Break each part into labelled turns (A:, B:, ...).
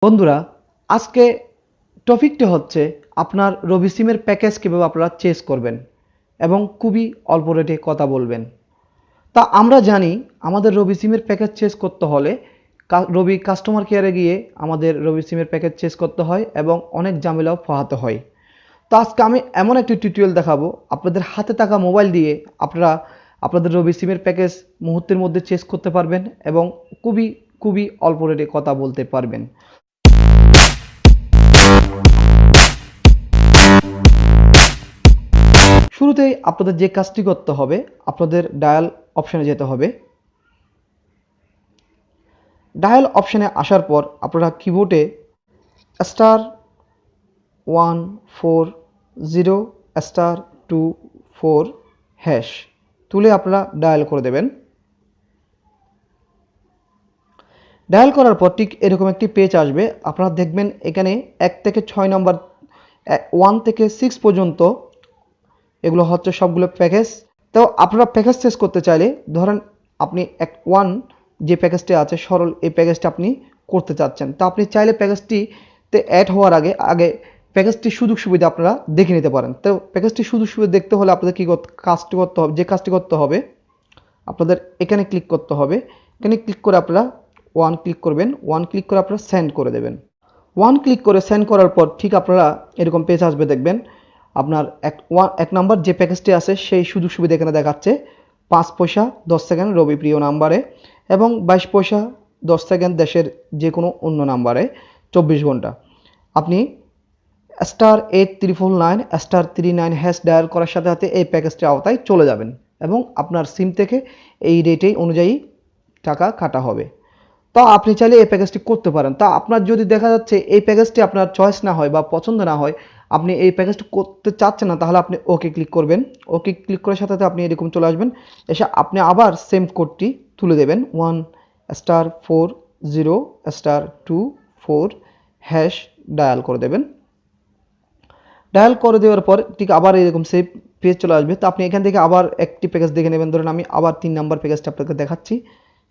A: বন্ধুরা, আজকে টপিকটা হচ্ছে আপনার রবি সিমের প্যাকেজ কীভাবে আপনারা চেঞ্জ করবেন এবং খুবই অল্প রেটে কথা বলবেন। তা আমরা জানি আমাদের রবি সিমের প্যাকেজ চেঞ্জ করতে হলে রবি কাস্টমার কেয়ারে গিয়ে আমাদের রবি সিমের প্যাকেজ চেঞ্জ করতে হয় এবং অনেক ঝামেলাও পোহাতে হয়। তো আজকে আমি এমন একটি টিউটোরিয়াল দেখাবো, আপনাদের হাতে থাকা মোবাইল দিয়ে আপনারা আপনাদের রবি সিমের প্যাকেজ মুহূর্তের মধ্যে চেঞ্জ করতে পারবেন এবং খুবই খুবই অল্প রেটে কথা বলতে পারবেন। শুরুতেই আপনাদের যে কাজটি করতে হবে, আপনাদের ডায়াল অপশানে যেতে হবে। ডায়াল অপশানে আসার পর আপনারা কিবোর্ডে *140*24 তুলে আপনারা ডায়াল করে দেবেন। ডায়াল করার পর ঠিক এরকম একটি পেজ আসবে। আপনারা দেখবেন এখানে 1 থেকে 6 নম্বর 1 থেকে 6 পর্যন্ত এগুলো হচ্ছে সবগুলো প্যাকেজ। তো আপনারা প্যাকেজ চেঞ্জ করতে চাইলে ধরেন আপনি 1 যে প্যাকেজটি আছে সরল, এই প্যাকেজটা আপনি করতে চাচ্ছেন। তো আপনি চাইলে প্যাকেজটিতে অ্যাড হওয়ার আগে প্যাকেজটির সুযোগ সুবিধা আপনারা দেখে নিতে পারেন। তো প্যাকেজটির সুযোগ সুবিধা দেখতে হলে আপনাদের কাজটি করতে হবে আপনাদের এখানে ক্লিক করতে হবে। এখানে ক্লিক করে আপনারা 1 ক্লিক করবেন। 1 ক্লিক করে আপনারা সেন্ড করে দেবেন। 1 ক্লিক করে সেন্ড করার পর ঠিক আপনারা এরকম পেজ আসবে। দেখবেন আপনার এক নাম্বার যে প্যাকেজটি আছে সেই সুযোগ সুবিধা এখানে দেখাচ্ছে 5 পয়সা 10 সেকেন্ড রবি প্রিয় নাম্বারে এবং 22 পয়সা 10 সেকেন্ড দেশের যে কোনো অন্য নাম্বারে 24 ঘন্টা। আপনি *8349*39# ডায়াল করার সাথে সাথে এই প্যাকেজটির আওতায় চলে যাবেন এবং আপনার সিম থেকে এই রেটেই অনুযায়ী টাকা কাটা হবে। তো আপনি চাইলে এই প্যাকেজটি করতে পারেন। তা আপনার যদি দেখা যাচ্ছে এই প্যাকেজটি আপনার চয়েস না হয় বা পছন্দ না হয়, আপনি এই প্যাকেজটি করতে চাচ্ছেন না, তাহলে আপনি ওকে ক্লিক করবেন। ওকে ক্লিক করার সাথে সাথে আপনি এরকম চলে আসবেন। এসে আপনি আবার সেম কোডটি তুলে দেবেন 1*40*24# ডায়াল করে দেবেন। ডায়াল করে দেওয়ার পর ঠিক আবার এরকম সেভ পেজ চলে আসবে। তো আপনি এখান থেকে আবার একটি প্যাকেজ দেখে নেবেন। ধরুন আমি আবার 3 নাম্বার প্যাকেজটা আপনাকে দেখাচ্ছি।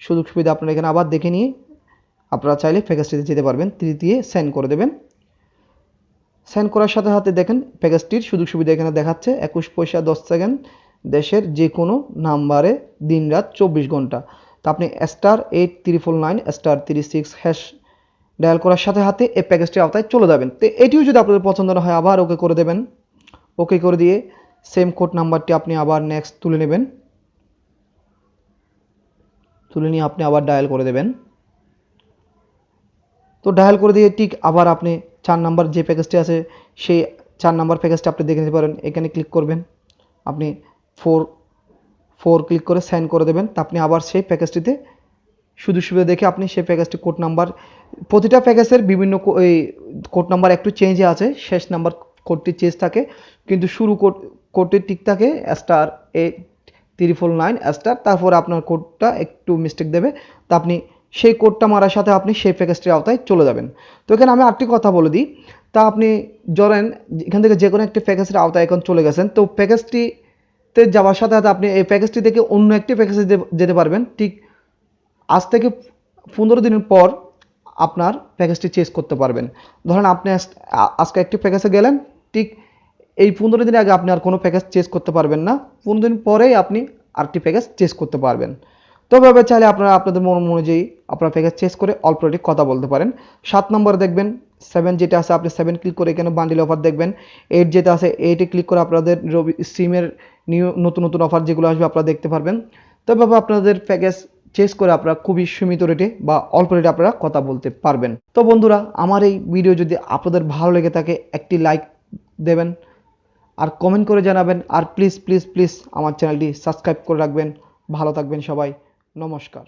A: সুযোগ সুবিধা আপনারা এখানে আবার দেখে নিয়ে আপনারা চাইলে প্যাকেজটিতে যেতে পারবেন। 3 দিয়ে সেন্ড করে দেবেন। সেন্ড করার সাথে সাথে দেখেন প্যাকেজটির সুযোগ সুবিধা এখানে দেখাচ্ছে 21 পয়সা 10 সেকেন্ড দেশের যে কোনো নাম্বারে দিন রাত 24 ঘন্টা। তো আপনি *8349*36# ডায়াল করার সাথে সাথে এই প্যাকেজটির আওতায় চলে যাবেন। তো এটিও যদি আপনাদের পছন্দ না হয় আবার ওকে করে দেবেন। ওকে করে দিয়ে সেম কোড নাম্বারটি আপনি আবার নেক্সট তুলে নেবেন। তুলে নিয়ে আপনি আবার ডায়াল করে দেবেন। তো ডায়াল করে দিয়ে ঠিক আবার আপনি 4 নাম্বার যে প্যাকেজটি আছে সেই 4 নাম্বার প্যাকেজটা আপনি দেখে নিতে পারেন। এখানে ক্লিক করবেন। আপনি 4 ক্লিক করে সেন্ড করে দেবেন। তা আপনি আবার সেই প্যাকেজটিতে সুযোগ সুবিধা দেখে আপনি সেই প্যাকেজটি কোড নাম্বার, প্রতিটা প্যাকেজের বিভিন্ন কোড নাম্বার একটু চেঞ্জে আছে, শেষ নাম্বার কোডটি চেঞ্জ থাকে কিন্তু শুরু কোডটি ঠিক থাকে *8349*, তারপরে আপনার কোডটা একটু মিস্টেক দেবে। তা আপনি সেই কোডটা মারার সাথে আপনি সেই প্যাকেজটির আওতায় চলে যাবেন। তো এখানে আমি আরেকটি কথা বলে দিই। তা আপনি ধরেন এখান থেকে যে কোনো একটি প্যাকেজের আওতায় এখন চলে গেছেন। তো প্যাকেজটিতে যাওয়ার সাথে সাথে আপনি এই প্যাকেজটি থেকে অন্য একটি প্যাকেজে যেতে পারবেন। ঠিক আজ থেকে 15 দিনের পর আপনার প্যাকেজটি চেঞ্জ করতে পারবেন। ধরেন আপনি আজকে একটি প্যাকেজে গেলেন, ঠিক এই 15 দিন আগে আপনি আর কোনো প্যাকেজ চেঞ্জ করতে পারবেন না। 15 দিন পরেই আপনি আরেকটি প্যাকেজ চেঞ্জ করতে পারবেন। তো এভাবে চাইলে আপনারা আপনাদের মন অনুযায়ী আপনার প্যাকেজ চেঞ্জ করে অল্প রেটে কথা বলতে পারেন। 7 নম্বরে দেখবেন 7 যেটা আছে আপনি 7 ক্লিক করে এখানে বান্ডিল অফার দেখবেন। 8 যেটা আছে 8 এ ক্লিক করে আপনাদের রবি সিমের নতুন নতুন অফার যেগুলো আসবে আপনারা দেখতে পারবেন। তো এভাবে আপনাদের প্যাকেজ চেঞ্জ করে আপনারা খুবই সীমিত রেটে বা অল্প রেটে আপনারা কথা বলতে পারবেন। তো বন্ধুরা, আমার এই ভিডিও যদি আপনাদের ভালো লেগে থাকে একটি লাইক দেবেন আর কমেন্ট করে জানাবেন। আর প্লিজ প্লিজ প্লিজ আমার চ্যানেলটি সাবস্ক্রাইব করে রাখবেন। ভালো থাকবেন সবাই। নমস্কার।